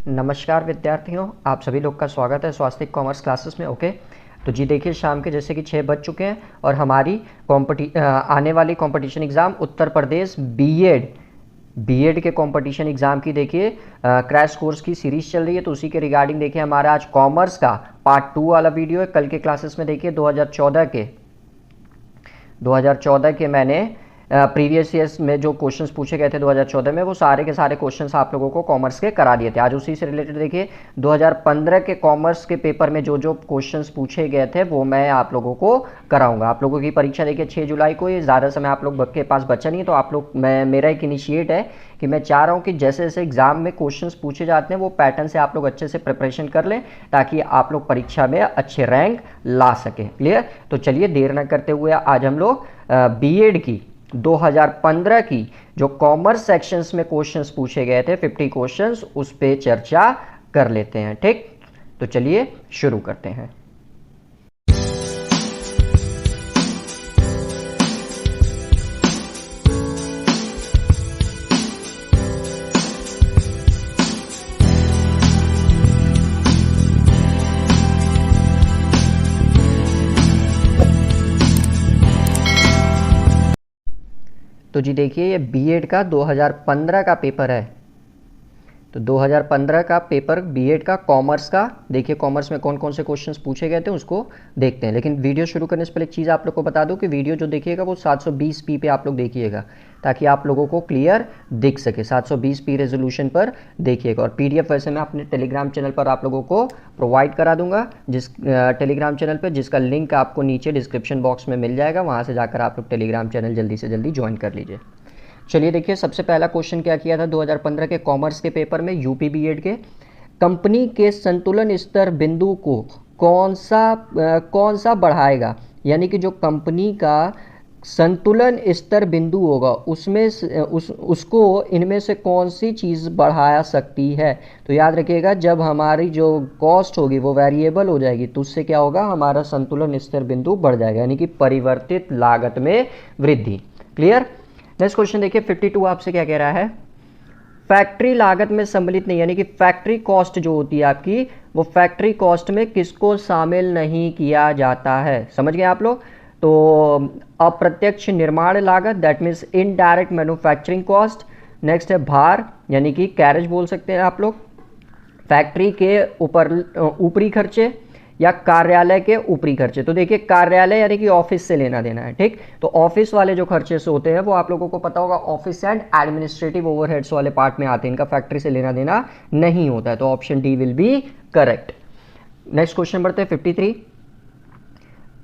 नमस्कार विद्यार्थियों, आप सभी लोग का स्वागत है स्वास्थ्य कॉमर्स क्लासेस में। ओके, तो जी देखिए, शाम के जैसे कि 6 बज चुके हैं और हमारी आने वाली competition exam Uttar Pradesh BEd के कंपटीशन एग्ज़ाम की देखिए क्रैश कोर्स की सीरीज़ चल रही है। तो उसी के रिगार्डिंग देखिए हमारा आज कॉमर्स का पार्ट 2 वाला वीडियो है। कल के क्लासेस में देखिए 2014 के मैंने प्रीवियस ईयर्स में जो क्वेश्चंस पूछे गए थे 2014 में, वो सारे के सारे क्वेश्चंस आप लोगों को कॉमर्स के करा दिए थे। आज उसी से रिलेटेड देखिए 2015 के कॉमर्स के पेपर में जो जो क्वेश्चंस पूछे गए थे वो मैं आप लोगों को कराऊंगा। आप लोगों की परीक्षा देखिए 6 जुलाई को, ये ज़्यादा समय आप लोग के पास बचा नहीं है। तो आप लोग मेरा एक इनिशिएट है कि मैं चाह रहा हूँ कि जैसे जैसे एग्जाम में क्वेश्चंस पूछे जाते हैं वो पैटर्न से आप लोग अच्छे से प्रिपरेशन कर लें, ताकि आप लोग परीक्षा में अच्छे रैंक ला सकें। क्लियर? तो चलिए देर न करते हुए आज हम लोग बीएड की 2015 की जो कॉमर्स सेक्शंस में क्वेश्चंस पूछे गए थे 50 क्वेश्चंस, उस पे चर्चा कर लेते हैं। ठीक, तो चलिए शुरू करते हैं। तो जी देखिए, ये बीएड का 2015 का पेपर है। तो 2015 का पेपर बीएड का कॉमर्स का, देखिए कॉमर्स में कौन कौन से क्वेश्चंस पूछे गए थे उसको देखते हैं। लेकिन वीडियो शुरू करने से पहले एक चीज़ आप लोग को बता दूं कि वीडियो जो देखिएगा वो 720p पे आप लोग देखिएगा, ताकि आप लोगों को क्लियर दिख सके। 720p रेजोल्यूशन पर देखिएगा। और पीडीएफ वैसे मैं अपने टेलीग्राम चैनल पर आप लोगों को प्रोवाइड करा दूंगा, जिस टेलीग्राम चैनल पर, जिसका लिंक आपको नीचे डिस्क्रिप्शन बॉक्स में मिल जाएगा। वहाँ से जाकर आप लोग टेलीग्राम चैनल जल्दी से जल्दी ज्वाइन कर लीजिए। चलिए देखिए, सबसे पहला क्वेश्चन क्या किया था 2015 के कॉमर्स के पेपर में यूपी बीएड के, कंपनी के संतुलन स्तर बिंदु को कौन सा बढ़ाएगा। यानी कि जो कंपनी का संतुलन स्तर बिंदु होगा उसमें उसको इनमें से कौन सी चीज़ बढ़ा सकती है। तो याद रखिएगा, जब हमारी जो कॉस्ट होगी वो वेरिएबल हो जाएगी तो उससे क्या होगा, हमारा संतुलन स्तर बिंदु बढ़ जाएगा, यानी कि परिवर्तित लागत में वृद्धि। क्लियर? नेक्स्ट क्वेश्चन देखिए 52 आपसे क्या कह रहा है, फैक्ट्री लागत में सम्मिलित नहीं, यानी कि फैक्ट्री कॉस्ट जो होती है आपकी, वो फैक्ट्री कॉस्ट में किसको शामिल नहीं किया जाता है। समझ गए आप लोग? तो अप्रत्यक्ष निर्माण लागत, that means indirect manufacturing cost. Next है भार, यानी कि कैरेज बोल सकते हैं आप लोग, फैक्ट्री के ऊपर ऊपरी खर्चे या कार्यालय के ऊपरी खर्चे। तो देखिए कार्यालय यानी कि ऑफिस से लेना देना है। ठीक, तो ऑफिस वाले जो खर्चे होते हैं वो आप लोगों को पता होगा, ऑफिस एंड एडमिनिस्ट्रेटिव ओवरहेड्स वाले पार्ट में आते हैं, इनका फैक्ट्री से लेना देना नहीं होता है। तो option D will be correct. Next question बढ़ते हैं 53,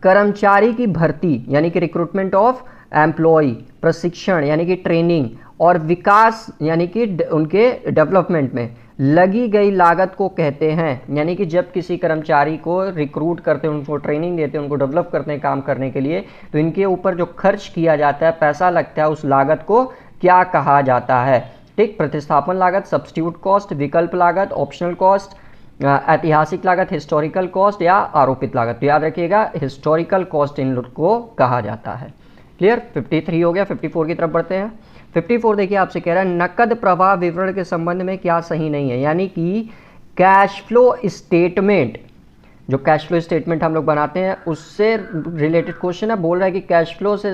कर्मचारी की भर्ती यानी कि रिक्रूटमेंट ऑफ एम्प्लॉय, प्रशिक्षण यानी कि ट्रेनिंग, और विकास यानी कि उनके डेवलपमेंट में लगी गई लागत को कहते हैं। यानी कि जब किसी कर्मचारी को रिक्रूट करते हैं, उनको ट्रेनिंग देते हैं, उनको डेवलप करते हैं काम करने के लिए, तो इनके ऊपर जो खर्च किया जाता है, पैसा लगता है, उस लागत को क्या कहा जाता है। ठीक, प्रतिस्थापन लागत, सब्स्टिट्यूट कॉस्ट, विकल्प लागत, ऑप्शनल कॉस्ट, ऐतिहासिक लागत, हिस्टोरिकल कॉस्ट, या आरोपित लागत। तो याद रखिएगा हिस्टोरिकल कॉस्ट इन लोग को कहा जाता है। क्लियर? 53 हो गया। 54 की तरफ बढ़ते हैं। 54 देखिए आपसे कह रहा है, नकद प्रवाह विवरण के संबंध में क्या सही नहीं है। यानी कि कैश फ्लो स्टेटमेंट, जो कैश फ्लो स्टेटमेंट हम लोग बनाते हैं उससे रिलेटेड क्वेश्चन है। बोल रहा है कि कैश फ्लो से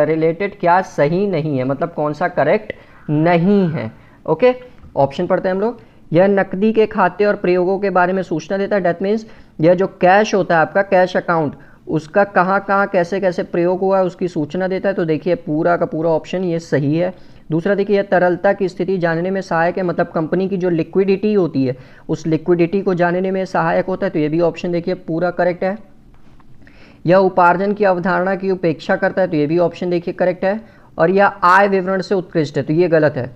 रिलेटेड क्या सही नहीं है, मतलब कौन सा करेक्ट नहीं है। ओके, ऑप्शन पढ़ते हैं हम लोग। यह नकदी के खाते और प्रयोगों के बारे में सूचना देता है, डेट मीन्स यह जो कैश होता है आपका कैश अकाउंट, उसका कहाँ कहाँ कैसे कैसे प्रयोग हुआ है उसकी सूचना देता है। तो देखिए पूरा का पूरा ऑप्शन ये सही है। दूसरा देखिए, यह तरलता की स्थिति जानने में सहायक है, मतलब कंपनी की जो लिक्विडिटी होती है उस लिक्विडिटी को जानने में सहायक होता है। तो ये भी ऑप्शन देखिए पूरा करेक्ट है। यह उपार्जन की अवधारणा की उपेक्षा करता है, तो ये भी ऑप्शन देखिए करेक्ट है। और यह आय विवरण से उत्कृष्ट है, तो ये गलत है।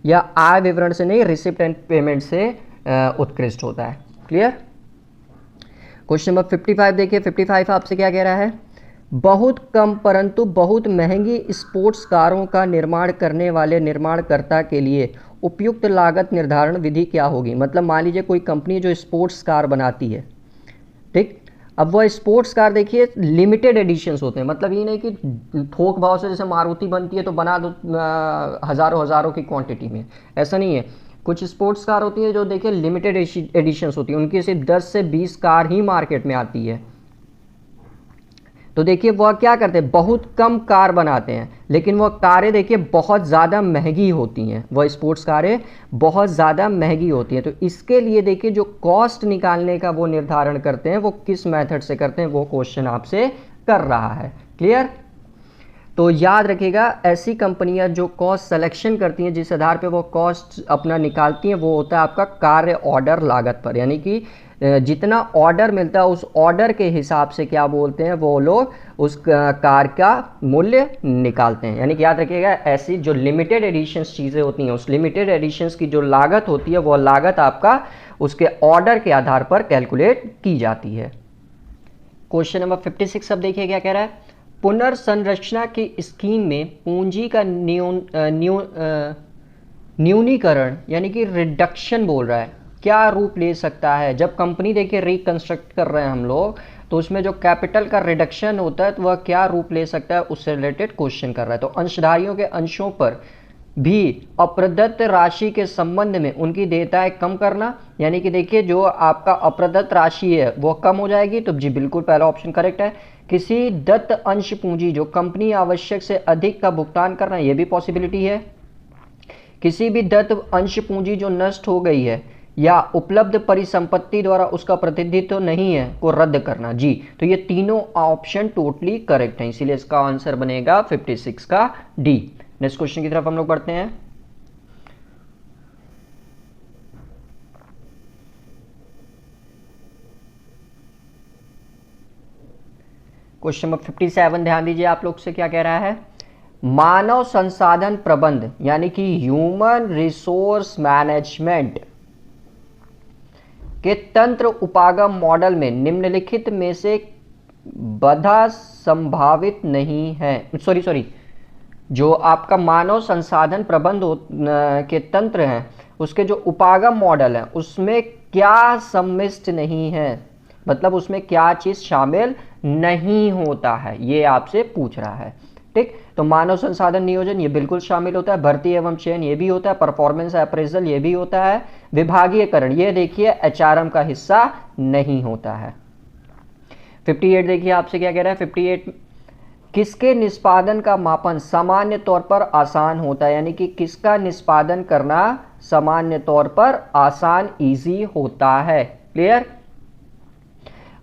यह आय विवरण से नहीं, रिसिप्ट एंड पेमेंट से उत्कृष्ट होता है। क्लियर? क्वेश्चन नंबर 55 देखिए, 55 आपसे क्या कह रहा है, बहुत कम परंतु बहुत महंगी स्पोर्ट्स कारों का निर्माण करने वाले निर्माणकर्ता के लिए उपयुक्त लागत निर्धारण विधि क्या होगी। मतलब मान लीजिए कोई कंपनी जो स्पोर्ट्स कार बनाती है, ठीक, अब वह स्पोर्ट्स कार देखिए लिमिटेड एडिशंस होते हैं, मतलब ये नहीं कि थोक भाव से जैसे मारुति बनती है तो बना दो हज़ारों की क्वांटिटी में, ऐसा नहीं है। कुछ स्पोर्ट्स कार होती है जो देखिए लिमिटेड एडिशंस होती है, उनकी सिर्फ 10 से 20 कार ही मार्केट में आती है। तो देखिए वह क्या करते हैं, बहुत कम कार बनाते हैं, लेकिन वह कारें देखिए बहुत ज़्यादा महंगी होती हैं, वह स्पोर्ट्स कारें बहुत ज़्यादा महंगी होती हैं। तो इसके लिए देखिए जो कॉस्ट निकालने का वो निर्धारण करते हैं वो किस मेथड से करते हैं, वो क्वेश्चन आपसे कर रहा है। क्लियर? तो याद रखिएगा ऐसी कंपनियां जो कॉस्ट सिलेक्शन करती हैं, जिस आधार पे वो कॉस्ट अपना निकालती हैं, वो होता है आपका कार्य ऑर्डर लागत पर, यानी कि जितना ऑर्डर मिलता है उस ऑर्डर के हिसाब से क्या बोलते हैं वो लोग उस कार का मूल्य निकालते हैं। यानी कि याद रखिएगा ऐसी जो लिमिटेड एडिशंस चीज़ें होती हैं, उस लिमिटेड एडिशंस की जो लागत होती है वो लागत आपका उसके ऑर्डर के आधार पर कैलकुलेट की जाती है। क्वेश्चन नंबर 56 अब देखिए क्या कह रहा है। पुनर्संरचना की स्कीम में पूंजी का न्यूनीकरण यानी कि रिडक्शन बोल रहा है, क्या रूप ले सकता है। जब कंपनी देखिए रिकंस्ट्रक्ट कर रहे हैं हम लोग, तो उसमें जो कैपिटल का रिडक्शन होता है तो वह क्या रूप ले सकता है, उससे रिलेटेड क्वेश्चन कर रहा है। तो अंशधारियों के अंशों पर भी अप्रदत्त राशि के संबंध में उनकी देयताएं कम करना, यानी कि देखिए जो आपका अप्रदत्त राशि है वो कम हो जाएगी। तो जी बिल्कुल पहला ऑप्शन करेक्ट है। किसी दत्त अंश पूंजी जो कंपनी आवश्यक से अधिक का भुगतान करना, ये भी पॉसिबिलिटी है। किसी भी दत्त अंश पूंजी जो नष्ट हो गई है या उपलब्ध परिसंपत्ति द्वारा उसका प्रतिनिधित्व नहीं है को रद्द करना। जी तो ये तीनों ऑप्शन टोटली करेक्ट हैं, इसीलिए इसका आंसर बनेगा 56 का डी। नेक्स्ट क्वेश्चन की तरफ हम लोग बढ़ते हैं। क्वेश्चन नंबर 57 ध्यान दीजिए आप लोग से क्या कह रहा है। मानव संसाधन प्रबंध यानी कि ह्यूमन रिसोर्स मैनेजमेंट के तंत्र उपागम मॉडल में निम्नलिखित में से बाधा संभावित नहीं है। सॉरी जो आपका मानव संसाधन प्रबंध के तंत्र हैं उसके जो उपागम मॉडल है उसमें क्या सम्मिलित नहीं है, मतलब उसमें क्या चीज शामिल नहीं होता है, ये आपसे पूछ रहा है। ठीक, तो मानव संसाधन नियोजन ये बिल्कुल शामिल होता है, भर्ती एवं चयन ये भी होता है, परफॉर्मेंस अप्रेजल ये भी होता है, विभागीयकरण ये देखिए एचआरएम का हिस्सा नहीं होता है। 58 देखिए आपसे क्या कह रहा है। 58 किसके निष्पादन का मापन सामान्य तौर पर आसान होता है, यानी कि किसका निष्पादन करना सामान्य तौर पर आसान इजी होता है। क्लियर?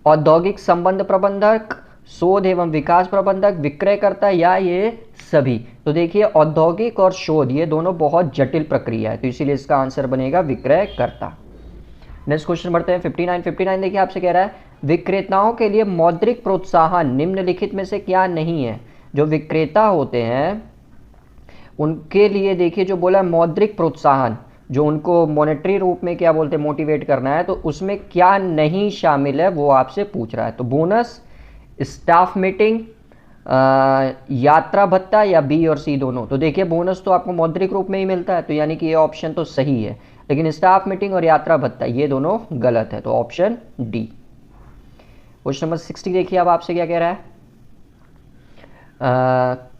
औद्योगिक संबंध प्रबंधक, शोध एवं विकास प्रबंधक, विक्रयकर्ता या ये सभी। तो देखिए औद्योगिक और शोध ये दोनों बहुत जटिल प्रक्रिया है, तो इसीलिए इसका आंसर बनेगा विक्रयकर्ता। नेक्स्ट क्वेश्चन बढ़ते हैं 59 देखिए आपसे कह रहा है विक्रेताओं के लिए मौद्रिक प्रोत्साहन निम्नलिखित में से क्या नहीं है। जो विक्रेता होते हैं उनके लिए देखिए जो बोला मौद्रिक प्रोत्साहन, जो उनको मॉनेटरी रूप में क्या बोलते हैं मोटिवेट करना है, तो उसमें क्या नहीं शामिल है वो आपसे पूछ रहा है। तो बोनस, स्टाफ मीटिंग, यात्रा भत्ता या बी और सी दोनों। तो देखिए बोनस तो आपको मौद्रिक रूप में ही मिलता है, तो यानी कि ये ऑप्शन तो सही है, लेकिन स्टाफ मीटिंग और यात्रा भत्ता ये दोनों गलत है, तो ऑप्शन डी। क्वेश्चन नंबर 60 देखिए अब आपसे क्या कह रहा है।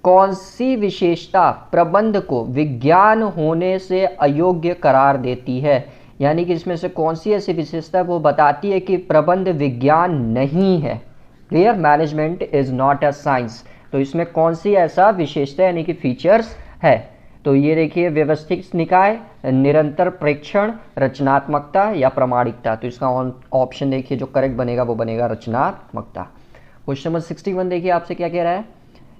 कौन सी विशेषता प्रबंध को विज्ञान होने से अयोग्य करार देती है, यानी कि इसमें से कौन सी ऐसी विशेषता वो बताती है कि प्रबंध विज्ञान नहीं है। Clear? Management is not a science. तो इसमें कौन सी ऐसा विशेषता यानी कि फीचर्स है। तो ये देखिए व्यवस्थित निकाय, निरंतर प्रेक्षण, रचनात्मकता या प्रामाणिकता। तो इसका ऑप्शन देखिए जो करेक्ट बनेगा वो बनेगा रचनात्मकता। क्वेश्चन नंबर 61 देखिए आपसे क्या कह रहा है।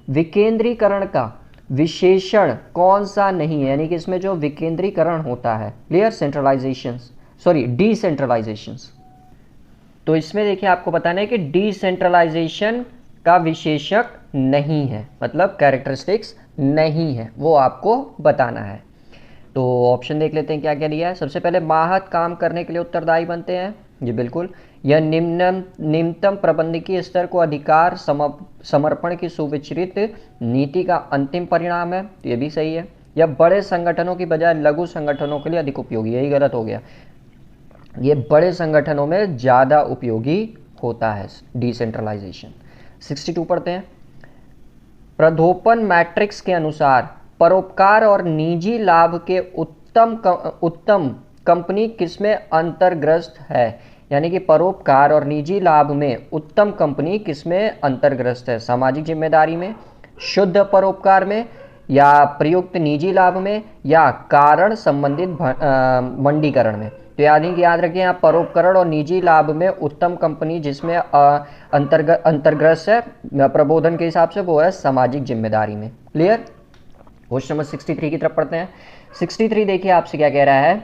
विकेंद्रीकरण का विशेषण कौन सा नहीं है, यानी कि इसमें जो विकेंद्रीकरण होता है, क्लियर, सेंट्रलाइजेशन, सॉरी डिसेंट्रलाइजेशन। तो इसमें देखिए आपको बताना है कि डिसेंट्रलाइजेशन का विशेषक नहीं है, मतलब कैरेक्टरिस्टिक्स नहीं है, वो आपको बताना है। तो ऑप्शन देख लेते हैं क्या क्या दिया है। सबसे पहले माहत काम करने के लिए उत्तरदायी बनते हैं, जी बिल्कुल। यह निम्नतम प्रबंधकीय स्तर को अधिकार समर्पण की सुविचारित नीति का अंतिम परिणाम है, तो ये भी सही है। यह बड़े संगठनों की बजाय लघु संगठनों के लिए अधिक उपयोगी, यही गलत हो गया, ये बड़े संगठनों में ज़्यादा उपयोगी होता है डिसेंट्रलाइजेशन। 62 पढ़ते हैं। प्रधोपन मैट्रिक्स के अनुसार परोपकार और निजी लाभ के उत्तम कंपनी किसमें अंतर्ग्रस्त है, यानी कि परोपकार और निजी लाभ में उत्तम कंपनी किसमें अंतर्ग्रस्त है, सामाजिक जिम्मेदारी में, शुद्ध परोपकार में, या प्रयुक्त निजी लाभ में, या कारण संबंधित मंडीकरण में। तो याद रखिए यहाँ परोपकरण और निजी लाभ में उत्तम कंपनी जिसमें अंतर्ग्रस्त है प्रबोधन के हिसाब से वो है सामाजिक जिम्मेदारी में। क्लियर। क्वेश्चन नंबर 63 की तरफ पढ़ते हैं। 63 देखिए आपसे क्या कह रहा है,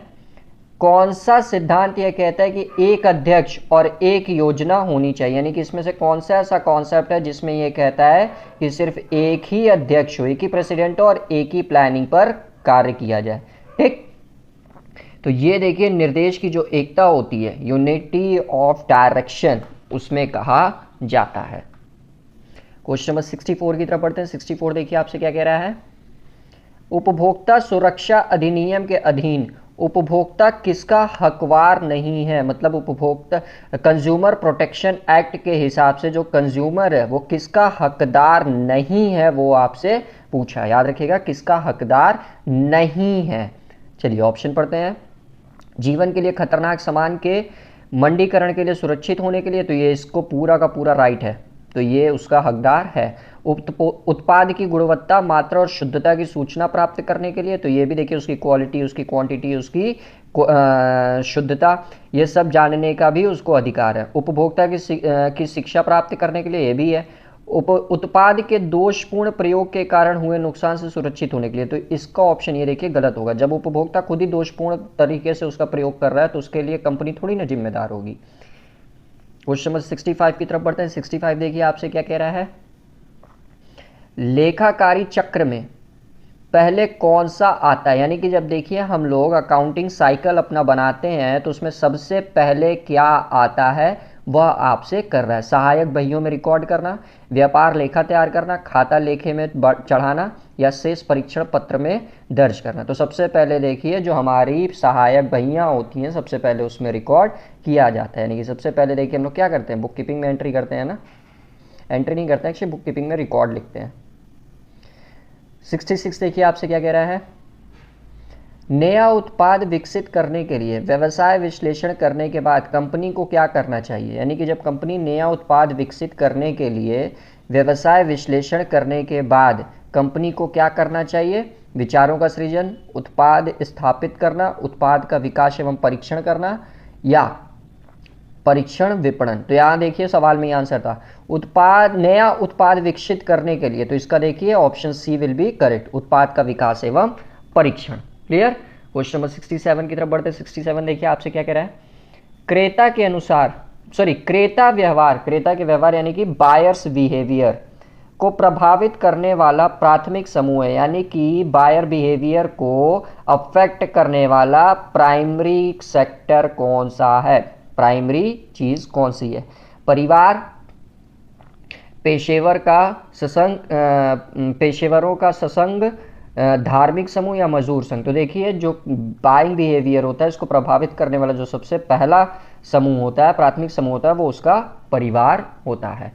कौन सा सिद्धांत यह कहता है कि एक अध्यक्ष और एक योजना होनी चाहिए, यानी कि इसमें से कौन सा ऐसा कॉन्सेप्ट है जिसमें यह कहता है कि सिर्फ एक ही अध्यक्ष हो, एक ही प्रेसिडेंट हो और एक ही प्लानिंग पर कार्य किया जाए। ठीक, तो ये देखिए निर्देश की जो एकता होती है, यूनिटी ऑफ डायरेक्शन, उसमें कहा जाता है। क्वेश्चन नंबर 64 की तरफ पढ़ते हैं। 64 देखिए आपसे क्या कह रहा है, उपभोक्ता सुरक्षा अधिनियम के अधीन उपभोक्ता किसका हकदार नहीं है, मतलब उपभोक्ता कंज्यूमर प्रोटेक्शन एक्ट के हिसाब से जो कंज्यूमर है वो किसका हकदार नहीं है, वो आपसे पूछा। याद रखिएगा किसका हकदार नहीं है। चलिए ऑप्शन पढ़ते हैं। जीवन के लिए खतरनाक सामान के मंडीकरण के लिए सुरक्षित होने के लिए, तो ये इसको पूरा का पूरा राइट है, तो ये उसका हकदार है। उत्पाद की गुणवत्ता, मात्रा और शुद्धता की सूचना प्राप्त करने के लिए, तो ये भी देखिए उसकी क्वालिटी, उसकी क्वांटिटी, उसकी शुद्धता, ये सब जानने का भी उसको अधिकार है। उपभोक्ता की शिक्षा प्राप्त करने के लिए ये भी है। उत्पाद के दोषपूर्ण प्रयोग के कारण हुए नुकसान से सुरक्षित होने के लिए, तो इसका ऑप्शन ये देखिए गलत होगा। जब उपभोक्ता खुद ही दोषपूर्ण तरीके से उसका प्रयोग कर रहा है तो उसके लिए कंपनी थोड़ी ना जिम्मेदार होगी। क्वेश्चन नंबर 65 की तरफ बढ़ते हैं। 65 देखिए आपसे क्या कह रहा है, लेखाकारी चक्र में पहले कौन सा आता है, यानी कि जब देखिए हम लोग अकाउंटिंग साइकिल अपना बनाते हैं तो उसमें सबसे पहले क्या आता है वह आपसे कर रहा है। सहायक बहियों में रिकॉर्ड करना, व्यापार लेखा तैयार करना, खाता लेखे में चढ़ाना, या शेष परीक्षण पत्र में दर्ज करना। तो सबसे पहले देखिए जो हमारी सहायक बहियाँ होती हैं सबसे पहले उसमें रिकॉर्ड किया जाता है, यानी कि सबसे पहले देखिए हम लोग क्या करते हैं, बुक कीपिंग में एंट्री करते हैं ना, एंट्री नहीं करते हैं, एक्चुअली बुक कीपिंग में रिकॉर्ड लिखते हैं। 66 देखिए आपसे क्या कह रहा है, नया उत्पाद विकसित करने के लिए व्यवसाय विश्लेषण करने के बाद कंपनी को क्या करना चाहिए, यानी कि जब कंपनी नया उत्पाद विकसित करने के लिए व्यवसाय विश्लेषण करने के बाद कंपनी को क्या करना चाहिए, विचारों का सृजन, उत्पाद स्थापित करना, उत्पाद का विकास एवं परीक्षण करना, या परीक्षण विपणन। तो यहाँ देखिए सवाल में आंसर था नया उत्पाद विकसित करने के लिए, तो इसका देखिए option C will be correct, उत्पाद का विकास एवं परीक्षण। क्लियर। क्वेश्चन नंबर 67 की तरफ बढ़ते। 67 देखिए आपसे क्या कह रहा है, क्रेता के व्यवहार यानी कि बायर्स बिहेवियर को प्रभावित करने वाला प्राथमिक समूह है, यानी कि बायर बिहेवियर को अफेक्ट करने वाला प्राइमरी सेक्टर कौन सा है, प्राइमरी चीज कौन सी है, परिवार, पेशेवरों का सत्संग, धार्मिक समूह, या मजदूर संघ। तो देखिए जो बाइंग बिहेवियर होता है इसको प्रभावित करने वाला जो सबसे पहला समूह होता है, प्राथमिक समूह होता है, वो उसका परिवार होता है।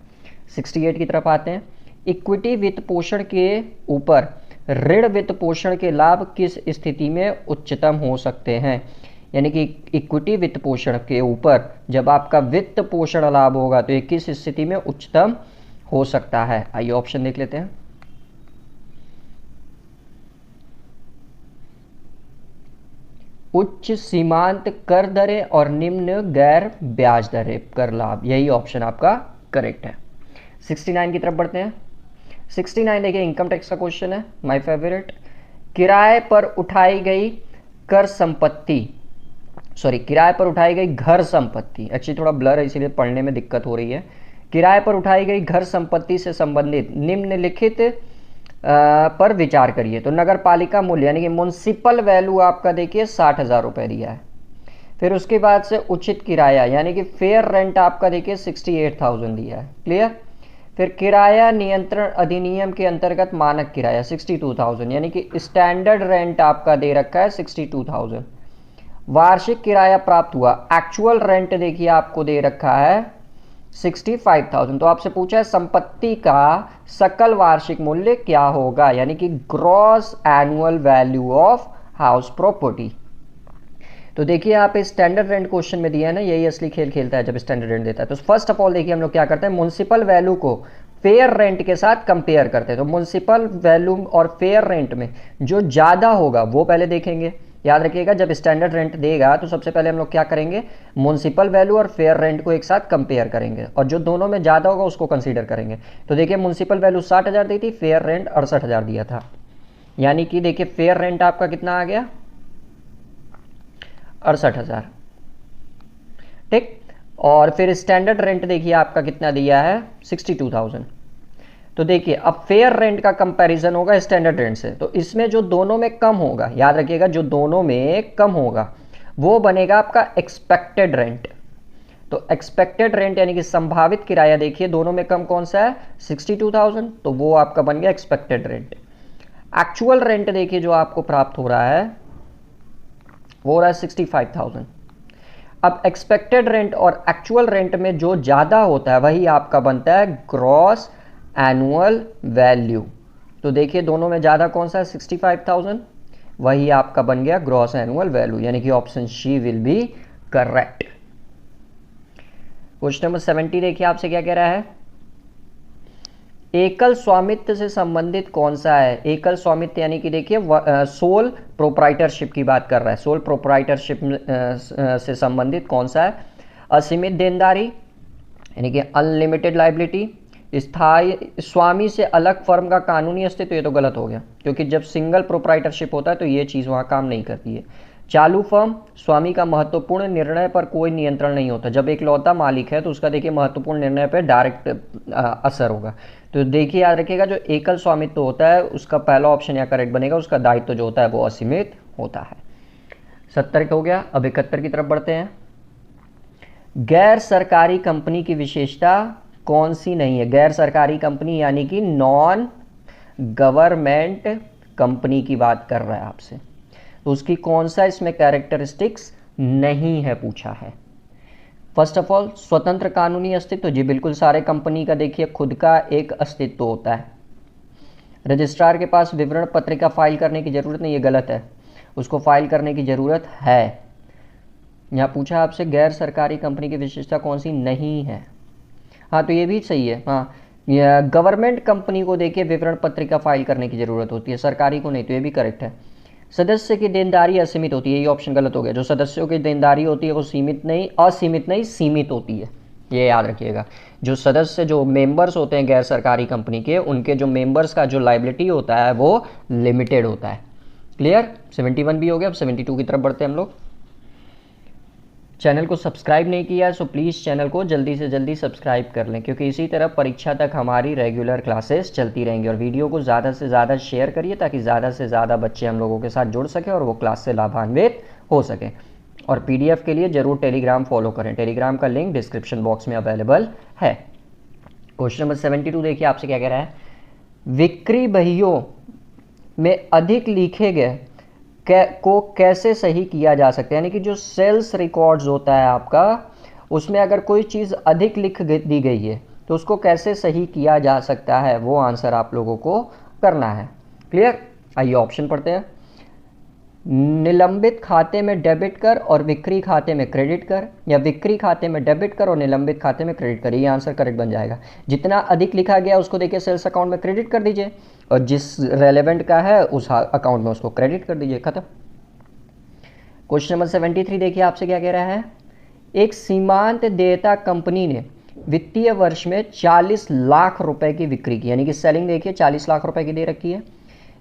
68 की तरफ आते हैं। इक्विटी वित्त पोषण के ऊपर ऋण वित्त पोषण के लाभ किस स्थिति में उच्चतम हो सकते हैं, यानी कि इक्विटी वित्त पोषण के ऊपर जब आपका वित्त पोषण लाभ होगा तो ये किस स्थिति में उच्चतम हो सकता है। आइए ऑप्शन देख लेते हैं। उच्च सीमांत कर दरें और निम्न गैर ब्याज दरें कर लाभ, यही ऑप्शन आपका करेक्ट है। 69 की तरफ बढ़ते हैं। 69 देखिए इनकम टैक्स का क्वेश्चन है, माय फेवरेट। किराए पर उठाई गई घर संपत्ति, एक्चुअली थोड़ा ब्लर है इसीलिए पढ़ने में दिक्कत हो रही है। किराए पर उठाई गई घर संपत्ति से संबंधित निम्नलिखित पर विचार करिए। तो नगर पालिका मूल्य यानी कि म्युनिसिपल वैल्यू आपका देखिए 60,000 रुपये दिया है। फिर उसके बाद से उचित किराया यानी कि फेयर रेंट आपका देखिए 68,000 दिया है। क्लियर। फिर किराया नियंत्रण अधिनियम के अंतर्गत मानक किराया 62,000 यानी कि स्टैंडर्ड रेंट आपका दे रखा है 62,000। वार्षिक किराया प्राप्त हुआ, एक्चुअल रेंट देखिए आपको दे रखा है 65,000। तो आपसे पूछा है संपत्ति का सकल वार्षिक मूल्य क्या होगा, यानी कि gross annual value of house property. तो देखिए यहाँ पे स्टैंडर्ड रेंट क्वेश्चन में दिया है ना, यही असली खेल खेलता है जब स्टैंडर्ड रेंट देता है। तो फर्स्ट ऑफ ऑल देखिए हम लोग क्या करते हैं, म्युनिसिपल वैल्यू को फेयर रेंट के साथ कंपेयर करते हैं। तो म्युनिसिपल वैल्यू और फेयर रेंट में जो ज़्यादा होगा वो पहले देखेंगे। याद रखिएगा जब स्टैंडर्ड रेंट देगा तो सबसे पहले हम लोग क्या करेंगे, म्युनिसिपल वैल्यू और फेयर रेंट को एक साथ कंपेयर करेंगे और जो दोनों में ज़्यादा होगा उसको कंसीडर करेंगे। तो देखिए म्युनिसिपल वैल्यू 60,000 दी थी, फेयर रेंट 68,000 दिया था, यानी कि देखिए फेयर रेंट आपका कितना आ गया, 68,000। ठीक, और फिर स्टैंडर्ड रेंट देखिए आपका कितना दिया है, 62,000। तो देखिए अब फेयर रेंट का कंपैरिजन होगा स्टैंडर्ड रेंट से, तो इसमें जो दोनों में कम होगा, याद रखिएगा जो दोनों में कम होगा वो बनेगा आपका एक्सपेक्टेड रेंट। तो एक्सपेक्टेड रेंट यानी कि संभावित किराया, देखिए दोनों में कम कौन सा है, 62,000, तो वो आपका बन गया एक्सपेक्टेड रेंट। एक्चुअल रेंट देखिए जो आपको प्राप्त हो रहा है वो हो रहा है 65,000। अब एक्सपेक्टेड रेंट और एक्चुअल रेंट में जो ज़्यादा होता है वही आपका बनता है ग्रॉस एनुअल वैल्यू। तो देखिए दोनों में ज़्यादा कौन सा है, 65,000, वही आपका बन गया ग्रॉस एनुअल वैल्यू, यानी कि option C will be correct. Question number 70 देखिए आपसे क्या कह रहा है, एकल स्वामित्व से संबंधित कौन सा है। एकल स्वामित्व यानी कि देखिए सोल प्रोप्राइटरशिप की बात कर रहा है, सोल प्रोप्राइटरशिप से संबंधित कौन सा है, असीमित देनदारी यानी कि अनलिमिटेड लाइबिलिटी, स्थायी स्वामी से अलग फर्म का कानूनी अस्तित्व, ये तो गलत हो गया क्योंकि जब सिंगल प्रोप्राइटरशिप होता है तो ये चीज़ वहाँ काम नहीं करती है। चालू फर्म, स्वामी का महत्वपूर्ण निर्णय पर कोई नियंत्रण नहीं होता, जब एक लौता मालिक है तो उसका देखिए महत्वपूर्ण निर्णय पर डायरेक्ट असर होगा। तो देखिए याद रखिएगा जो एकल स्वामित्व होता है उसका पहला ऑप्शन यहाँ करेक्ट बनेगा, उसका दायित्व जो होता है वो असीमित होता है। 70 हो गया, अब 71 की तरफ बढ़ते हैं। गैर सरकारी कंपनी की विशेषता कौन सी नहीं है। गैर सरकारी कंपनी यानी कि नॉन गवर्नमेंट कंपनी की बात कर रहा है आपसे, तो उसकी कौन सा इसमें कैरेक्टरिस्टिक्स नहीं है पूछा है। फर्स्ट ऑफ ऑल स्वतंत्र कानूनी अस्तित्व, जी बिल्कुल सारे कंपनी का देखिए खुद का एक अस्तित्व होता है। रजिस्ट्रार के पास विवरण पत्रिका फाइल करने की जरूरत नहीं, ये गलत है, उसको फाइल करने की जरूरत है। यहाँ पूछा आपसे गैर सरकारी कंपनी की विशेषता कौन सी नहीं है, हाँ तो ये भी सही है। हाँ गवर्नमेंट कंपनी को देखिए विवरण पत्रिका फाइल करने की जरूरत होती है, सरकारी को नहीं, तो ये भी करेक्ट है। सदस्य की देनदारी असीमित होती है, ये ऑप्शन गलत हो गया, जो सदस्यों की देनदारी होती है वो सीमित नहीं, असीमित नहीं, सीमित होती है, ये याद रखिएगा। जो सदस्य जो मेंबर्स होते हैं गैर सरकारी कंपनी के, उनके जो मेंबर्स का जो लायबिलिटी होता है वो लिमिटेड होता है। क्लियर, 71 भी हो गया। अब 72 की तरफ बढ़ते हैं हम लोग। चैनल को सब्सक्राइब नहीं किया है सो प्लीज़ चैनल को जल्दी से जल्दी सब्सक्राइब कर लें, क्योंकि इसी तरह परीक्षा तक हमारी रेगुलर क्लासेस चलती रहेंगी। और वीडियो को ज़्यादा से ज़्यादा शेयर करिए ताकि ज़्यादा से ज़्यादा बच्चे हम लोगों के साथ जुड़ सकें और वो क्लास से लाभान्वित हो सकें। और PDF के लिए ज़रूर टेलीग्राम फॉलो करें, टेलीग्राम का लिंक डिस्क्रिप्शन बॉक्स में अवेलेबल है। क्वेश्चन नंबर 72 देखिए आपसे क्या कह रहा है, विक्री बहियों में अधिक लिखे गए को कैसे सही किया जा सकता है। यानी कि जो सेल्स रिकॉर्ड्स होता है आपका, उसमें अगर कोई चीज़ अधिक लिख दी गई है तो उसको कैसे सही किया जा सकता है, वो आंसर आप लोगों को करना है। क्लियर, आइए ऑप्शन पढ़ते हैं। निलंबित खाते में डेबिट कर और बिक्री खाते में क्रेडिट कर, या बिक्री खाते में डेबिट कर और निलंबित खाते में क्रेडिट कर, ये आंसर करेक्ट बन जाएगा। जितना अधिक लिखा गया उसको देखिए सेल्स अकाउंट में क्रेडिट कर दीजिए और जिस रेलेवेंट का है उस अकाउंट में उसको क्रेडिट कर दीजिए, खत्म। क्वेश्चन नंबर 73 देखिए आपसे क्या कह रहा है, एक सीमांत देयता कंपनी ने वित्तीय वर्ष में 40 लाख रुपए की बिक्री की, यानी कि सेलिंग देखिए 40 लाख रुपए की दे रखी है।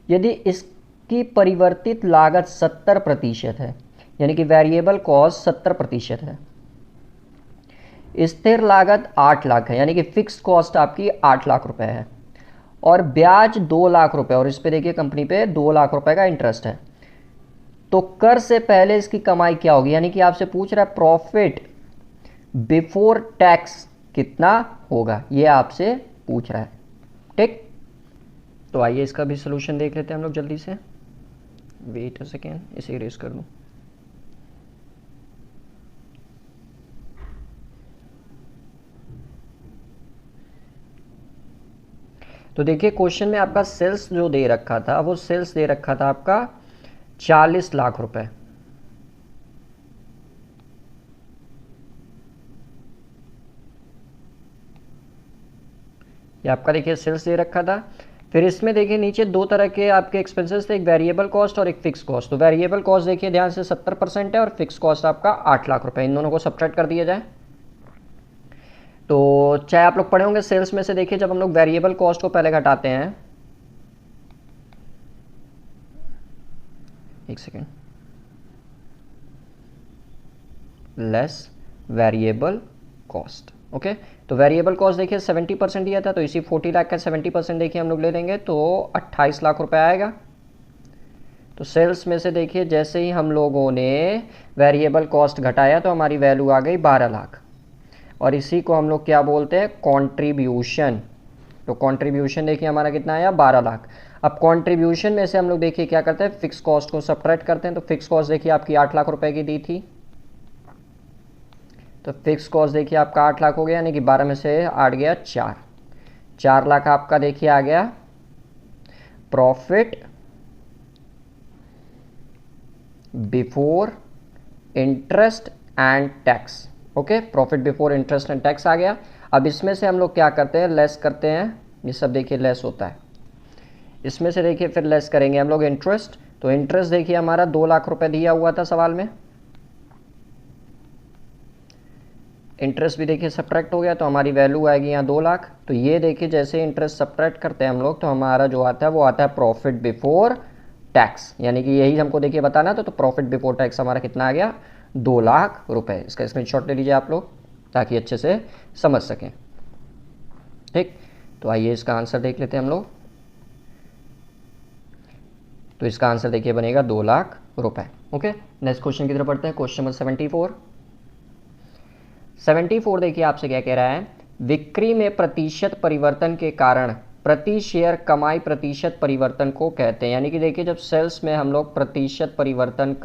यदि इसकी परिवर्तित लागत 70% है, यानी कि वेरिएबल कॉस्ट 70% है, स्थिर लागत 8 लाख है, यानी कि फिक्स्ड कॉस्ट आपकी 8 लाख रुपए है, और ब्याज 2 लाख रुपए, और इस पे देखिए कंपनी पे 2 लाख रुपए का इंटरेस्ट है, तो कर से पहले इसकी कमाई क्या होगी। यानी कि आपसे पूछ रहा है प्रॉफिट बिफोर टैक्स कितना होगा, ये आपसे पूछ रहा है। ठीक, तो आइए इसका भी सोल्यूशन देख लेते हैं हम लोग जल्दी से। वेट अ सेकेंड, इसे इरेज कर दूं। तो देखिए क्वेश्चन में आपका सेल्स जो दे रखा था वो सेल्स दे रखा था आपका 40 लाख रुपए। ये आपका देखिए सेल्स दे रखा था। फिर इसमें देखिए नीचे दो तरह के आपके एक्सपेंसेस थे, एक वेरिएबल कॉस्ट और एक फिक्स कॉस्ट। तो वेरिएबल कॉस्ट देखिए ध्यान से 70% है और फिक्स कॉस्ट आपका 8 लाख रुपए। इन दोनों को सब्ट्रैक्ट कर दिया जाए तो चाहे आप लोग पढ़े होंगे सेल्स में से, देखिए जब हम लोग वेरिएबल कॉस्ट को पहले घटाते हैं, एक second, less variable cost. Okay, तो वेरिएबल कॉस्ट देखिए 70% दिया था, तो इसी 40 लाख का 70% देखिए हम लोग ले लेंगे तो 28 लाख रुपए आएगा। तो सेल्स में से देखिए जैसे ही हम लोगों ने वेरिएबल कॉस्ट घटाया तो हमारी वैल्यू आ गई 12 लाख, और इसी को हम लोग क्या बोलते हैं, कंट्रीब्यूशन। तो कंट्रीब्यूशन देखिए हमारा कितना आया, 12 लाख। अब कंट्रीब्यूशन में से हम लोग देखिए क्या करते हैं, फिक्स कॉस्ट को सब्ट्रैक्ट करते हैं। तो फिक्स कॉस्ट देखिए आपकी 8 लाख रुपए की दी थी, तो फिक्स कॉस्ट देखिए आपका 8 लाख हो गया, यानी कि 12 में से 8 गया 4 लाख आपका देखिए आ गया profit before interest and tax. Okay, profit before interest and tax आ गया। अब इसमें से हम लोग क्या करते हैं, लेस करते हैं। ये सब देखिए लेस होता है, इसमें से देखिए फिर लेस करेंगे हम लोग इंटरेस्ट। तो इंटरेस्ट देखिए हमारा 2 लाख रुपए दिया हुआ था सवाल में, इंटरेस्ट भी देखिए सब्ट्रैक्ट हो गया, तो हमारी वैल्यू आएगी यहाँ 2 लाख। तो ये देखिए जैसे इंटरेस्ट सब्ट्रैक्ट करते हैं हम लोग, तो हमारा जो आता है वो आता है प्रॉफिट बिफोर टैक्स, यानी कि यही हमको देखिए बताना। तो प्रॉफिट बिफोर टैक्स हमारा कितना आ गया, 2 लाख रुपए। इसका स्क्रीनशॉट ले लीजिए आप लोग ताकि अच्छे से समझ सकें। ठीक, तो आइए इसका आंसर देख लेते हैं हम लोग। तो इसका आंसर देखिए बनेगा 2 लाख रुपए। ओके, नेक्स्ट क्वेश्चन की तरफ बढ़ते हैं। क्वेश्चन नंबर 74 देखिए आपसे क्या कह रहा है, बिक्री में प्रतिशत परिवर्तन के कारण प्रति शेयर कमाई प्रतिशत परिवर्तन को कहते हैं। यानी कि देखिए जब सेल्स में हम लोग प्रतिशत परिवर्तन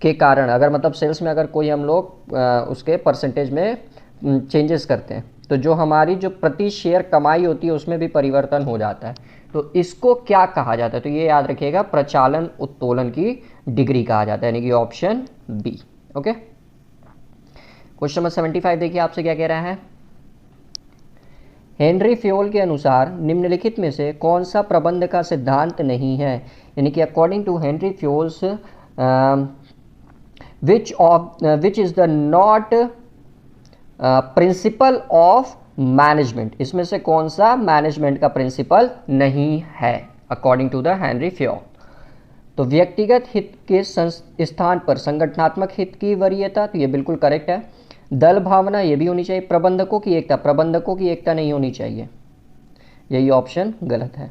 के कारण, अगर मतलब सेल्स में अगर कोई हम लोग उसके परसेंटेज में चेंजेस करते हैं, तो जो हमारी जो प्रति शेयर कमाई होती है उसमें भी परिवर्तन हो जाता है। तो इसको क्या कहा जाता है, तो ये याद रखिएगा, प्रचालन उत्तोलन की डिग्री कहा जाता है, यानी कि option B. Okay, question number 75 देखिए आपसे क्या कह रहा है, हेनरी फ्योल के अनुसार निम्नलिखित में से कौन सा प्रबंध का सिद्धांत नहीं है। यानी कि according to Henri Fayol's which is the not principle of management. इसमें से कौन सा मैनेजमेंट का प्रिंसिपल नहीं है according to the Henri Fayol. तो व्यक्तिगत हित के स्थान पर संगठनात्मक हित की वरीयता, तो ये बिल्कुल करेक्ट है। दल भावना, ये भी होनी चाहिए। प्रबंधकों की एकता नहीं होनी चाहिए, यही ऑप्शन गलत है।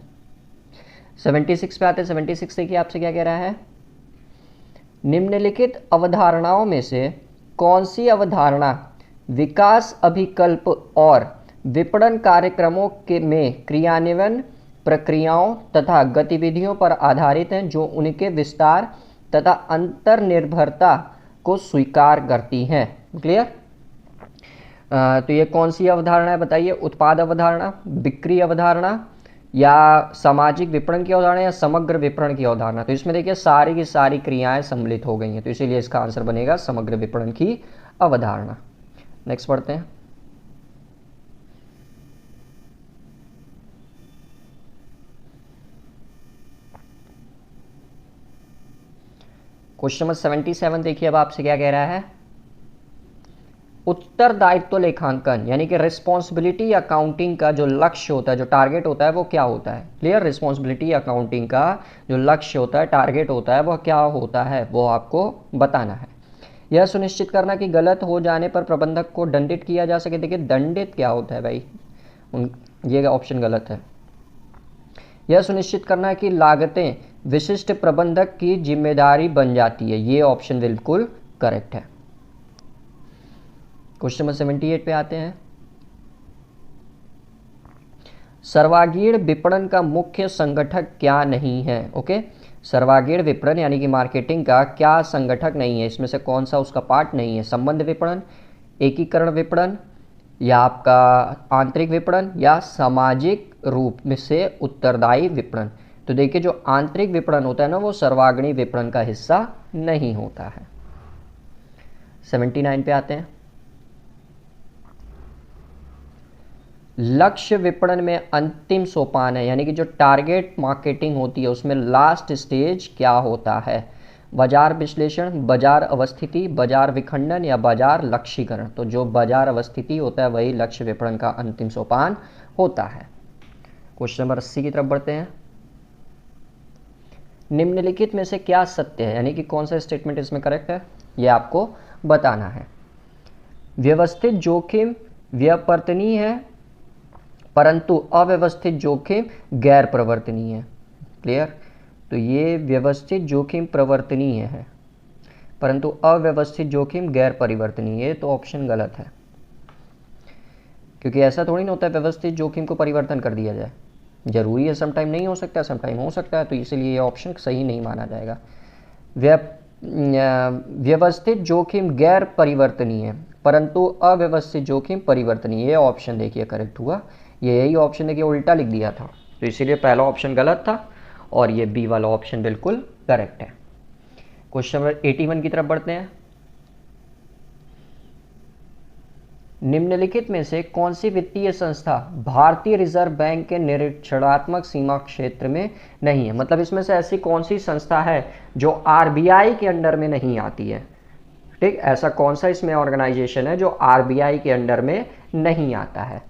76 पे आते हैं। 76 देखिए आपसे क्या कह रहा है, निम्नलिखित अवधारणाओं में से कौन सी अवधारणा विकास अभिकल्प और विपणन कार्यक्रमों के में क्रियान्वयन प्रक्रियाओं तथा गतिविधियों पर आधारित हैं, जो उनके विस्तार तथा अंतर्निर्भरता को स्वीकार करती हैं। क्लियर? तो ये कौन सी अवधारणा है बताइए, उत्पाद अवधारणा, बिक्री अवधारणा, या सामाजिक विपणन की अवधारणा, या समग्र विपणन की अवधारणा। तो इसमें देखिए सारी की सारी क्रियाएं सम्मिलित हो गई हैं, तो इसीलिए इसका आंसर बनेगा समग्र विपणन की अवधारणा। नेक्स्ट पढ़ते हैं। क्वेश्चन नंबर 77 देखिए अब आपसे क्या कह रहा है, उत्तरदायित्व लेखांकन यानी कि रिस्पॉन्सिबिलिटी अकाउंटिंग का जो लक्ष्य होता है, जो टारगेट होता है वो क्या होता है। क्लियर? रिस्पॉन्सिबिलिटी अकाउंटिंग का जो लक्ष्य होता है, टारगेट होता है, वह क्या होता है, वो आपको बताना है। यह सुनिश्चित करना कि गलत हो जाने पर प्रबंधक को दंडित किया जा सके। देखिए दंडित क्या होता है भाई, ये ऑप्शन गलत है। यह सुनिश्चित करना कि लागतें विशिष्ट प्रबंधक की जिम्मेदारी बन जाती है, ये ऑप्शन बिल्कुल करेक्ट है। क्वेश्चन नंबर 78 पे आते हैं। सर्वागीण विपणन का मुख्य संगठक क्या नहीं है। ओके, सर्वागीण विपणन यानी कि मार्केटिंग का क्या संगठक नहीं है, इसमें से कौन सा उसका पार्ट नहीं है। संबंध विपणन, एकीकरण विपणन, या आपका आंतरिक विपणन, या सामाजिक रूप में से उत्तरदायी विपणन। तो देखिए जो आंतरिक विपणन होता है ना वो सर्वाग्रणी विपणन का हिस्सा नहीं होता है। 79 पे आते हैं। लक्ष्य विपणन में अंतिम सोपान है, यानी कि जो टारगेट मार्केटिंग होती है उसमें लास्ट स्टेज क्या होता है? बाजार विश्लेषण, बाजार अवस्थिति, बाजार विखंडन या बाजार लक्ष्यीकरण। तो जो बाजार अवस्थिति होता है वही लक्ष्य विपणन का अंतिम सोपान होता है। क्वेश्चन नंबर 80 की तरफ बढ़ते हैं। निम्नलिखित में से क्या सत्य है, यानी कि कौन सा स्टेटमेंट इसमें करेक्ट है, यह आपको बताना है। व्यवस्थित जोखिम व्यावर्तनीय है परंतु अव्यवस्थित जोखिम गैर प्रवर्तनीय है। क्लियर? तो ये व्यवस्थित जोखिम प्रवर्तनीय है परंतु अव्यवस्थित जोखिम गैर परिवर्तनीय है, तो ऑप्शन गलत है, क्योंकि ऐसा थोड़ी ना होता है व्यवस्थित जोखिम को परिवर्तन कर दिया जाए। जरूरी है, समटाइम नहीं हो सकता, समटाइम हो सकता है, तो इसलिए ये ऑप्शन सही नहीं माना जाएगा। व्यवस्थित जोखिम गैर परिवर्तनीय है परंतु अव्यवस्थित जोखिम परिवर्तनीय, ये ऑप्शन देखिए करेक्ट हुआ। ये यही ऑप्शन देखिए उल्टा लिख दिया था, तो इसीलिए पहला ऑप्शन गलत था और ये बी वाला ऑप्शन बिल्कुल करेक्ट है। क्वेश्चन नंबर 81 की तरफ बढ़ते हैं। निम्नलिखित में से कौन सी वित्तीय संस्था भारतीय रिजर्व बैंक के निरीक्षणात्मक सीमा क्षेत्र में नहीं है? मतलब इसमें से ऐसी कौन सी संस्था है जो आरबीआई के अंडर में नहीं आती है? ठीक, ऐसा कौन सा इसमें ऑर्गेनाइजेशन है जो आरबीआई के अंडर में नहीं आता है?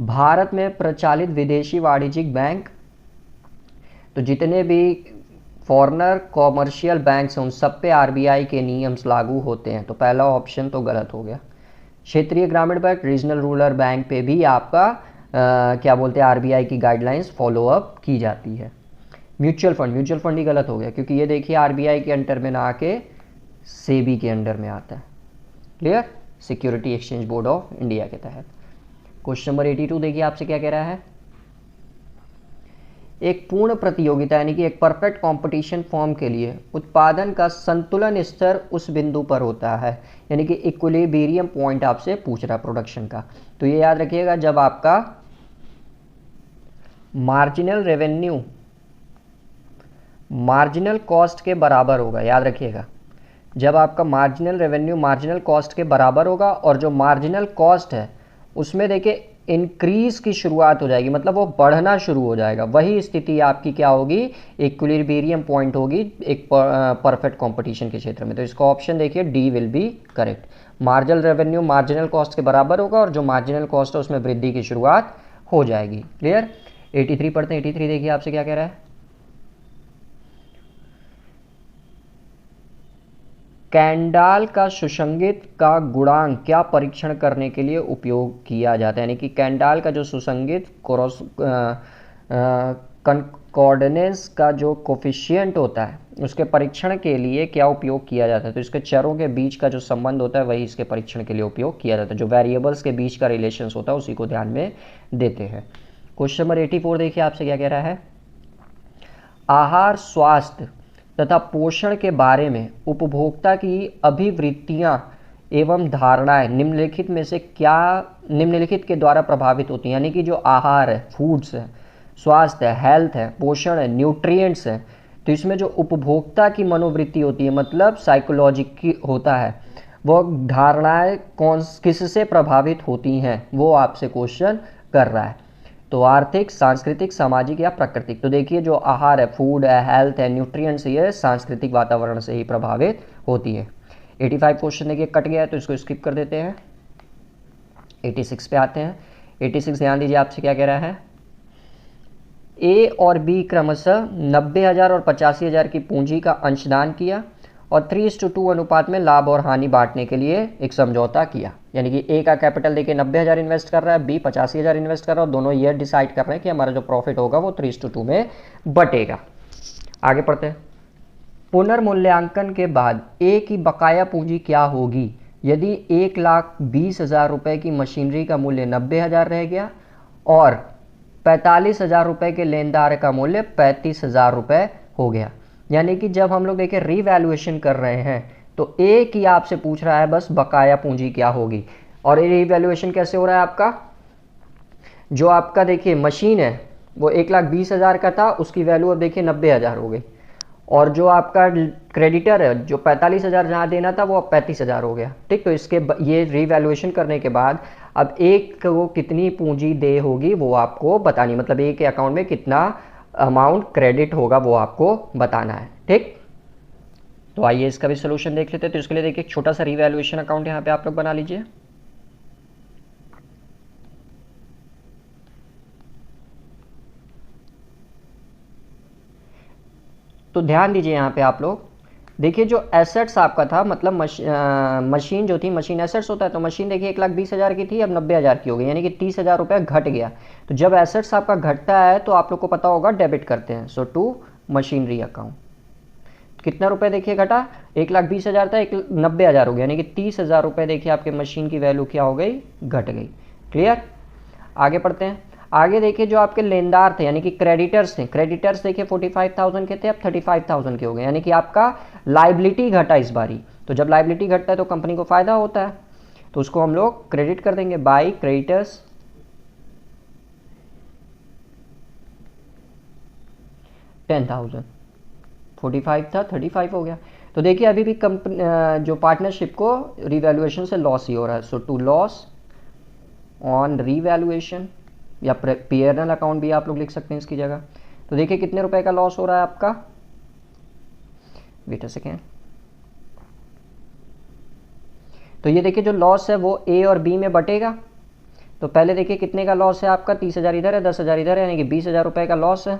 भारत में प्रचलित विदेशी वाणिज्यिक बैंक, तो जितने भी फॉरेनर कॉमर्शियल बैंक्स हैं उन सब पे आरबीआई के नियम लागू होते हैं, तो पहला ऑप्शन तो गलत हो गया। क्षेत्रीय ग्रामीण बैंक, रीजनल रूरल बैंक पे भी आपका क्या बोलते हैं आरबीआई की गाइडलाइंस फॉलो अप की जाती है। म्यूचुअल फंड ही गलत हो गया, क्योंकि ये देखिए आरबीआई के अंडर में ना आके सेबी के अंडर में आता है। Clear? Security exchange board of India के तहत। क्वेश्चन नंबर 82 देखिए आपसे क्या कह रहा है। एक पूर्ण प्रतियोगिता यानी कि एक परफेक्ट कंपटीशन फॉर्म के लिए उत्पादन का संतुलन स्तर उस बिंदु पर होता है, यानी कि इक्विलिब्रियम पॉइंट आपसे पूछ रहा है प्रोडक्शन का। तो ये याद रखिएगा, जब आपका मार्जिनल रेवेन्यू मार्जिनल कॉस्ट के बराबर होगा, याद रखिएगा, जब आपका मार्जिनल रेवेन्यू मार्जिनल कॉस्ट के बराबर होगा और जो मार्जिनल कॉस्ट है उसमें देखिए इंक्रीज की शुरुआत हो जाएगी, मतलब वो बढ़ना शुरू हो जाएगा, वही स्थिति आपकी क्या होगी? इक्विलिब्रियम पॉइंट होगी एक परफेक्ट कंपटीशन के क्षेत्र में। तो इसका ऑप्शन देखिए D will be correct. Marginal revenue marginal cost के बराबर होगा और जो मार्जिनल कॉस्ट है उसमें वृद्धि की शुरुआत हो जाएगी। क्लियर? 83 पढ़ते हैं। 83 देखिए आपसे क्या कह रहा है। कैंडाल का सुसंगत का गुणांक क्या परीक्षण करने के लिए उपयोग किया जाता है? यानी कि कैंडाल का जो सुसंगत कंकॉर्डेंस का जो कोफिशिएंट होता है उसके परीक्षण के लिए क्या उपयोग किया जाता है? तो इसके चरों के बीच का जो संबंध होता है वही इसके परीक्षण के लिए उपयोग किया जाता है। जो वेरिएबल्स के बीच का रिलेशन होता है उसी को ध्यान में देते हैं। क्वेश्चन नंबर 84 देखिए आपसे क्या कह रहा है। आहार, स्वास्थ्य तथा पोषण के बारे में उपभोक्ता की अभिवृत्तियां एवं धारणाएं निम्नलिखित में से क्या निम्नलिखित के द्वारा प्रभावित होती हैं? यानी कि जो आहार है, फूड्स है, स्वास्थ्य है, हेल्थ है, पोषण है, न्यूट्रिएंट्स है, तो इसमें जो उपभोक्ता की मनोवृत्ति होती है, मतलब साइकोलॉजिक होता है, वो धारणाएं किससे प्रभावित होती हैं वो आपसे क्वेश्चन कर रहा है। तो आर्थिक, सांस्कृतिक, सामाजिक या प्राकृतिक। तो देखिए जो आहार है, फूड है, हेल्थ है, न्यूट्रिएंट्स, ये सांस्कृतिक वातावरण से ही प्रभावित होती है। 85 क्वेश्चन देखिए कट गया है तो इसको स्किप कर देते हैं। 86 पे आते हैं। 86 ध्यान दीजिए आपसे क्या कह रहा है। ए और बी क्रमशः 90,000 और 85,000 की पूंजी का अंशदान किया और 3:2 अनुपात में लाभ और हानि बांटने के लिए एक समझौता किया। यानी कि ए का कैपिटल देखिए 90,000 इन्वेस्ट कर रहा है, बी 85,000 इन्वेस्ट कर रहा है और दोनों ये डिसाइड कर रहे हैं कि हमारा जो प्रॉफिट होगा वो 3:2 में बटेगा। आगे पढ़ते हैं। पुनर्मूल्यांकन के बाद ए की बकाया पूंजी क्या होगी यदि 1,20,000 रुपये की मशीनरी का मूल्य 90,000 रह गया और 45,000 रुपये के लेनदार का मूल्य 35,000 रुपये हो गया। यानी कि जब हम लोग देखिए रीवैल्यूएशन कर रहे हैं तो ए की आपसे पूछ रहा है बस बकाया पूंजी क्या होगी। और ये रीवैल्यूएशन कैसे हो रहा है आपका, जो आपका देखिए मशीन है वो 1,20,000 का था, उसकी वैल्यू अब देखिए 90,000 हो गई। और जो आपका क्रेडिटर है जो 45,000 जहाँ देना था वो अब 35,000 हो गया। ठीक, तो इसके ये रीवैल्यूएशन करने के बाद अब एक को कितनी पूंजी दे होगी वो आपको बतानी, मतलब एक के अकाउंट में कितना अमाउंट क्रेडिट होगा वो आपको बताना है। ठीक, तो आइए इसका भी सोल्यूशन देख लेते हैं। तो इसके लिए देखिए एक छोटा सा रीवैल्यूएशन अकाउंट यहाँ पे आप लोग बना लीजिए। तो ध्यान दीजिए यहाँ पे आप लोग, देखिए जो एसेट्स आपका था, मतलब मशीन जो थी, मशीन एसेट्स होता है, तो मशीन देखिए 1,20,000 की थी, अब 90,000 की हो गई, यानी कि 30,000 रुपये घट गया। तो जब एसेट्स आपका घटता है तो आप लोग को पता होगा डेबिट करते हैं। सो टू मशीनरी अकाउंट कितना रुपए देखिए घटा, 1,20,000 था, 90,000 हो गया, यानी कि 30,000 रुपये देखिए आपके मशीन की वैल्यू क्या हो गई, घट गई। क्लियर, आगे पढ़ते हैं। आगे देखिए जो आपके लेनदार थे यानी कि क्रेडिटर्स थे, क्रेडिटर्स देखिए 45,000 के थे, अब 35,000 के हो गए, यानी कि आपका लाइबिलिटी घटा इस बारी। तो जब लाइबिलिटी घटता है तो कंपनी को फायदा होता है, तो उसको हम लोग क्रेडिट कर देंगे बाय क्रेडिटर्स 10,000। 45 था, 35 हो गया। तो देखिए अभी भी कंपनी जो पार्टनरशिप को रिवैल्यूएशन से लॉस ही हो रहा है। सो टू लॉस ऑन रिवैल्यूएशन, या पीएनएल अकाउंट भी आप लोग लिख सकते हैं इसकी जगह। तो देखिए कितने रुपए का लॉस हो रहा है आपका, वेट अ सेकेंड। तो ये देखिए जो लॉस है वो ए और बी में बटेगा। तो पहले देखिए कितने का लॉस है आपका, 30,000 इधर है, 10,000 इधर है, यानी कि 20,000 रुपए का लॉस है।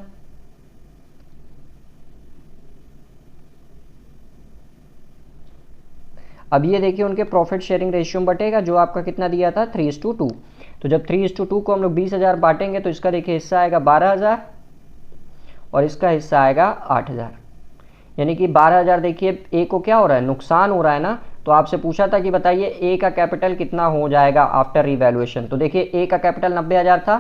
अब ये देखिए उनके प्रॉफिट शेयरिंग रेशियो में बटेगा, जो आपका कितना दिया था 3:2। तो जब 3:2 को हम लोग 20,000 बांटेंगे तो इसका देखिए हिस्सा आएगा 12,000 और इसका हिस्सा आएगा 8,000, यानी कि 12,000 देखिए ए को क्या हो रहा है, नुकसान हो रहा है ना। तो आपसे पूछा था कि बताइए ए का कैपिटल कितना हो जाएगा आफ्टर रिवैल्यूएशन। तो देखिए ए का कैपिटल 90,000 था,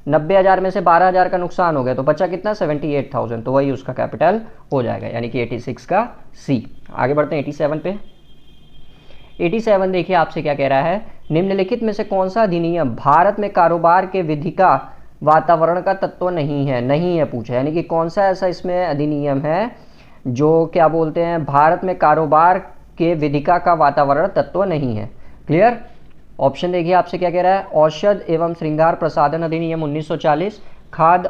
90,000 में से 12,000 का नुकसान हो गया तो बचा कितना 78,000, तो वही उसका कैपिटल हो जाएगा, यानी कि 86 का सी। आगे बढ़ते हैं 87 पे। 87 देखिए आपसे क्या कह रहा है, निम्नलिखित में से कौन सा अधिनियम भारत में कारोबार के विधि का वातावरण का तत्व नहीं है, नहीं है पूछा, यानी कि कौन सा ऐसा इसमें अधिनियम है जो क्या बोलते हैं भारत में कारोबार के विधिका का वातावरण तत्व नहीं है। क्लियर, ऑप्शन देखिए आपसे क्या कह रहा है, औषध एवं श्रृंगार प्रसाधन अधिनियम 1940, खाद्य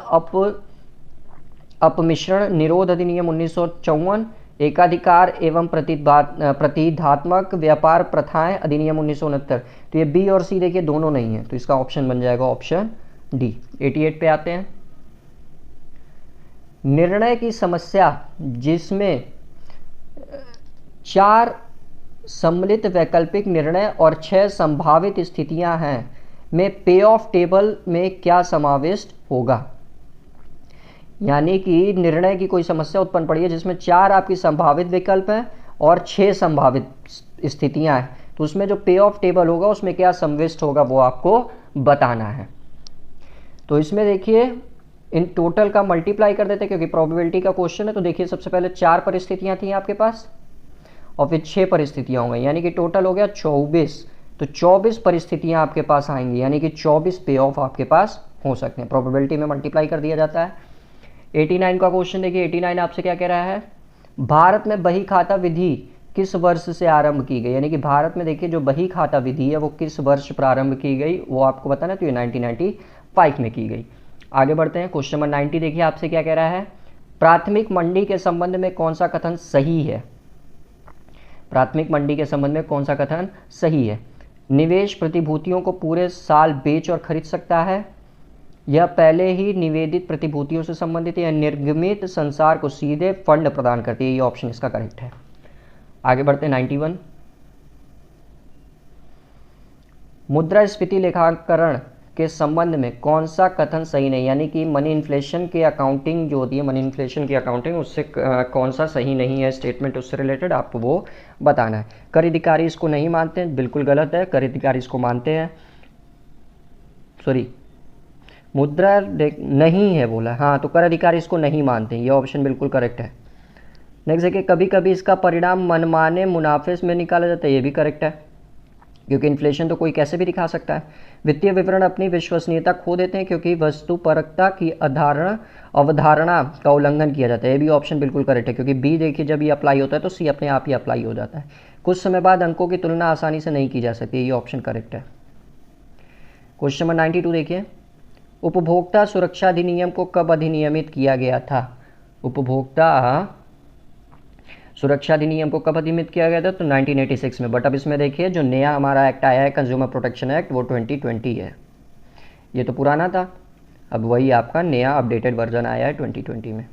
अपमिश्रण निरोध अधिनियम 1954, एकाधिकार एवं प्रतिधात्मक व्यापार प्रथाएं अधिनियम 1969। तो ये बी और सी देखिए दोनों नहीं है, तो इसका ऑप्शन बन जाएगा ऑप्शन डी। 88 पे आते हैं। निर्णय की समस्या जिसमें 4 सम्मिलित वैकल्पिक निर्णय और 6 संभावित स्थितियां हैं में पे ऑफ टेबल में क्या समाविष्ट होगा। यानी कि निर्णय की कोई समस्या उत्पन्न पड़ी है जिसमें 4 आपकी संभावित विकल्प हैं और 6 संभावित स्थितियां हैं, तो उसमें जो पे ऑफ टेबल होगा उसमें क्या समाविष्ट होगा वो आपको बताना है। तो इसमें देखिए इन टोटल का मल्टीप्लाई कर देते हैं क्योंकि प्रोबेबिलिटी का क्वेश्चन है। तो देखिए सबसे पहले 4 परिस्थितियां थी आपके पास और फिर 6 परिस्थितियां हो गई, यानी कि टोटल हो गया 24। तो 24 परिस्थितियां आपके पास आएंगी, यानी कि 24 पे ऑफ आपके पास हो सकते हैं, प्रोबेबिलिटी में मल्टीप्लाई कर दिया जाता है। 89 का क्वेश्चन देखिए, 89 आपसे क्या कह रहा है, भारत में बही खाता विधि किस वर्ष से आरंभ की गई, यानी कि भारत में देखिए जो बही खाता विधि है वो किस वर्ष प्रारंभ की गई वो आपको बताना, तो ये 1995 में की गई। आगे बढ़ते हैं, क्वेश्चन नंबर 90 देखिए आपसे क्या कह रहा है, प्राथमिक मंडी के संबंध में कौन सा कथन सही है। प्राथमिक मंडी के संबंध में कौन सा कथन सही है, निवेश प्रतिभूतियों को पूरे साल बेच और खरीद सकता है, यह पहले ही निवेदित प्रतिभूतियों से संबंधित है, या निर्गमित संसार को सीधे फंड प्रदान करती है। ये ऑप्शन इसका करेक्ट है। आगे बढ़ते हैं 91, मुद्रास्फीति लेखाकरण के संबंध में कौन सा कथन सही नहीं, यानी कि मनी इन्फ्लेशन के अकाउंटिंग जो होती है, मनी इन्फ्लेशन की अकाउंटिंग उससे कौन सा सही नहीं है स्टेटमेंट, उससे रिलेटेड आपको वो बताना है। कर अधिकारी इसको नहीं मानते हैं, बिल्कुल गलत है, कर अधिकारी इसको मानते हैं, सॉरी मुद्रा नहीं है बोला, हाँ तो कर अधिकारी इसको नहीं मानते हैं, ये ऑप्शन बिल्कुल करेक्ट है। नेक्स्ट देखिए, कभी कभी इसका परिणाम मनमाने मुनाफे में निकाला जाता है, ये भी करेक्ट है। क्योंकि इन्फ्लेशन तो कोई कैसे भी दिखा सकता है। वित्तीय विवरण अपनी विश्वसनीयता खो देते हैं क्योंकि वस्तुपरकता की अवधारणा का उल्लंघन किया जाता है। ये भी ऑप्शन बिल्कुल करेक्ट है, क्योंकि बी देखिए जब ये अप्लाई होता है तो सी अपने आप ही अप्लाई हो जाता है। कुछ समय बाद अंकों की तुलना आसानी से नहीं की जा सकती, ये ऑप्शन करेक्ट है। क्वेश्चन नंबर 92 देखिए, उपभोक्ता सुरक्षा अधिनियम को कब अधिनियमित किया गया था? उपभोक्ता सुरक्षा अधिनियम को कब अधिनियमित किया गया था? तो 1986 में। बट अब इसमें देखिए जो नया हमारा एक्ट आया है कंज्यूमर प्रोटेक्शन एक्ट, वो 2020 है। ये तो पुराना था, अब वही आपका नया अपडेटेड वर्जन आया है 2020 में।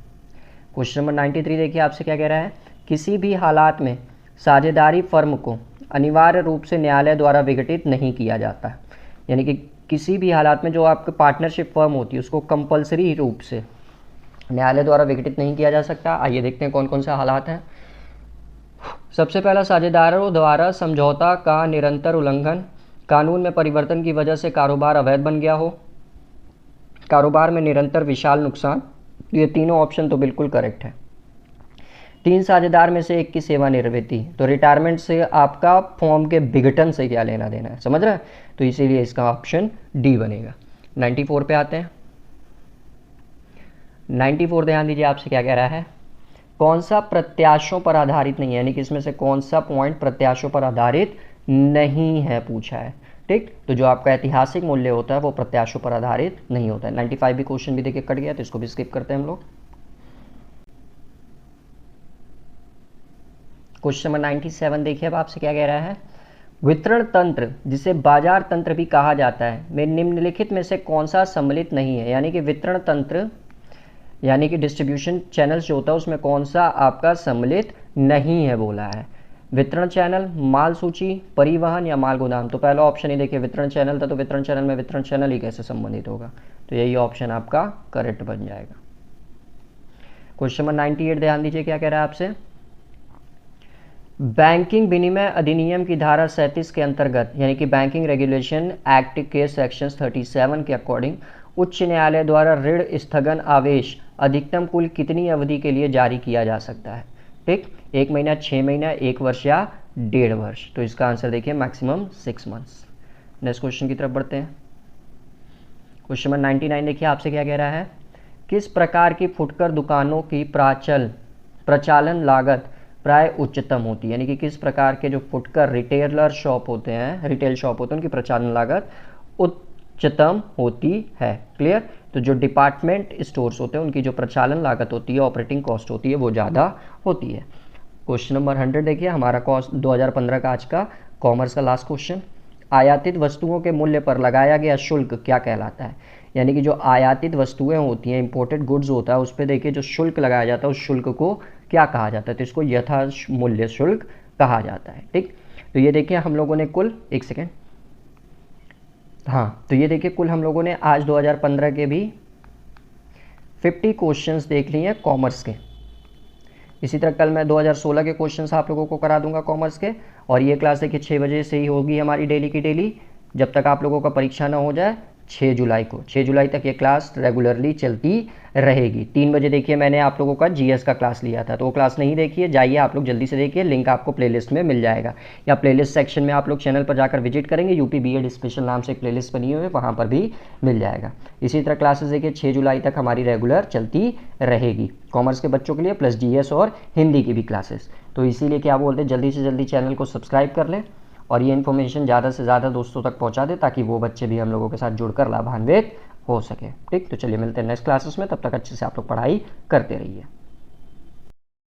क्वेश्चन नंबर 93 देखिए आपसे क्या कह रहा है, किसी भी हालात में साझेदारी फर्म को अनिवार्य रूप से न्यायालय द्वारा विघटित नहीं किया जाता। यानी कि किसी भी हालात में जो आपके पार्टनरशिप फर्म होती है उसको कंपलसरी रूप से न्यायालय द्वारा विघटित नहीं किया जा सकता। आइए देखते हैं कौन कौन से हालात हैं। सबसे पहला, साझेदारों द्वारा समझौता का निरंतर उल्लंघन, कानून में परिवर्तन की वजह से कारोबार अवैध बन गया हो, कारोबार में निरंतर विशाल नुकसान। ये तीनों ऑप्शन तो बिल्कुल करेक्ट है। 3 साझेदार में से एक की सेवानिवृत्ति, तो रिटायरमेंट से आपका फॉर्म के विघटन से क्या लेना देना है, समझ रहे हैं? तो इसीलिए इसका ऑप्शन डी बनेगा। 94 पे आते हैं। 94 ध्यान दीजिए आपसे क्या कह रहा है, कौन सा प्रत्याशों पर आधारित नहीं है, यानी कि इसमें से कौन सा पॉइंट प्रत्याशों पर आधारित नहीं है पूछा है। ठीक, तो जो आपका ऐतिहासिक मूल्य होता है वो प्रत्याशों पर आधारित नहीं होता है। 95 भी क्वेश्चन भी देखिए कट गया, तो इसको भी स्किप करते हैं हम लोग। क्वेश्चन नंबर 97 देखिए अब आपसे क्या कह रहा है, वितरण तंत्र जिसे बाजार तंत्र भी कहा जाता है में निम्नलिखित में से कौन सा सम्मिलित नहीं है। यानी कि वितरण तंत्र यानी कि डिस्ट्रीब्यूशन चैनल्स जो होता है उसमें कौन सा आपका सम्मिलित नहीं है बोला है। वितरण चैनल, माल सूची, परिवहन या माल गोदाम। तो पहला ऑप्शन ही देखिए वितरण चैनल था, तो वितरण चैनल में वितरण चैनल ही कैसे संबंधित होगा, तो यही ऑप्शन आपका करेक्ट बन जाएगा। क्वेश्चन नंबर 98 ध्यान दीजिए क्या कह रहा है आपसे, बैंकिंग विनिमय अधिनियम की धारा 37 के अंतर्गत यानी कि बैंकिंग रेगुलेशन एक्ट के सेक्शन 37 के अकॉर्डिंग उच्च न्यायालय द्वारा ऋण स्थगन आदेश अधिकतम कुल कितनी अवधि के लिए जारी किया जा सकता है? ठीक, 1 महीना, 6 महीना, 1 वर्ष या 1.5 वर्ष। तो इसका आंसर देखिए मैक्सिमम 6 मंथ्स। नेक्स्ट क्वेश्चन की तरफ बढ़ते हैं। क्वेश्चन नंबर 99 देखिए आपसे क्या कह रहा है, किस प्रकार की फुटकर दुकानों की प्रचालन लागत प्राय उच्चतम होती है? यानी कि किस प्रकार के जो फुटकर रिटेलर शॉप होते हैं, रिटेल शॉप होते हैं, उनकी प्रचालन लागत उच्चतम होती है। क्लियर? तो जो डिपार्टमेंट स्टोर्स होते हैं उनकी जो प्रचालन लागत होती है, ऑपरेटिंग कॉस्ट होती है, वो ज़्यादा होती है। क्वेश्चन नंबर 100 देखिए हमारा कॉस्ट 2015 का आज का कॉमर्स का लास्ट क्वेश्चन, आयातित वस्तुओं के मूल्य पर लगाया गया शुल्क क्या कहलाता है? यानी कि जो आयातित वस्तुएं होती हैं, इंपोर्टेड गुड्स होता है, उस पर देखिए जो शुल्क लगाया जाता है उस शुल्क को क्या कहा जाता है? तो इसको यथा मूल्य शुल्क कहा जाता है। ठीक, तो ये देखिए हम लोगों ने कुल, एक सेकेंड, हाँ, तो ये देखिए कुल हम लोगों ने आज 2015 के भी 50 क्वेश्चंस देख लिए हैं कॉमर्स के। इसी तरह कल मैं 2016 के क्वेश्चंस आप लोगों को करा दूंगा कॉमर्स के, और ये क्लास देखिए 6 बजे से ही होगी हमारी डेली की डेली, जब तक आप लोगों का परीक्षा ना हो जाए 6 जुलाई को। 6 जुलाई तक ये क्लास रेगुलरली चलती रहेगी। 3 बजे देखिए मैंने आप लोगों का जीएस का क्लास लिया था, तो वो क्लास नहीं देखिए, जाइए आप लोग जल्दी से देखिए, लिंक आपको प्लेलिस्ट में मिल जाएगा, या प्लेलिस्ट सेक्शन में आप लोग चैनल पर जाकर विजिट करेंगे, यूपी बीएड स्पेशल नाम से एक प्लेलिस्ट बनी हुई है, वहाँ पर भी मिल जाएगा। इसी तरह क्लासेस देखिए 6 जुलाई तक हमारी रेगुलर चलती रहेगी कॉमर्स के बच्चों के लिए, प्लस जीएस और हिंदी की भी क्लासेस। तो इसीलिए क्या बोलते हैं, जल्दी से जल्दी चैनल को सब्सक्राइब कर लें और ये इन्फॉर्मेशन ज़्यादा से ज़्यादा दोस्तों तक पहुंचा दे, ताकि वो बच्चे भी हम लोगों के साथ जुड़कर लाभान्वित हो सके। ठीक, तो चलिए मिलते हैं नेक्स्ट क्लासेस में, तब तक अच्छे से आप लोग पढ़ाई करते रहिए।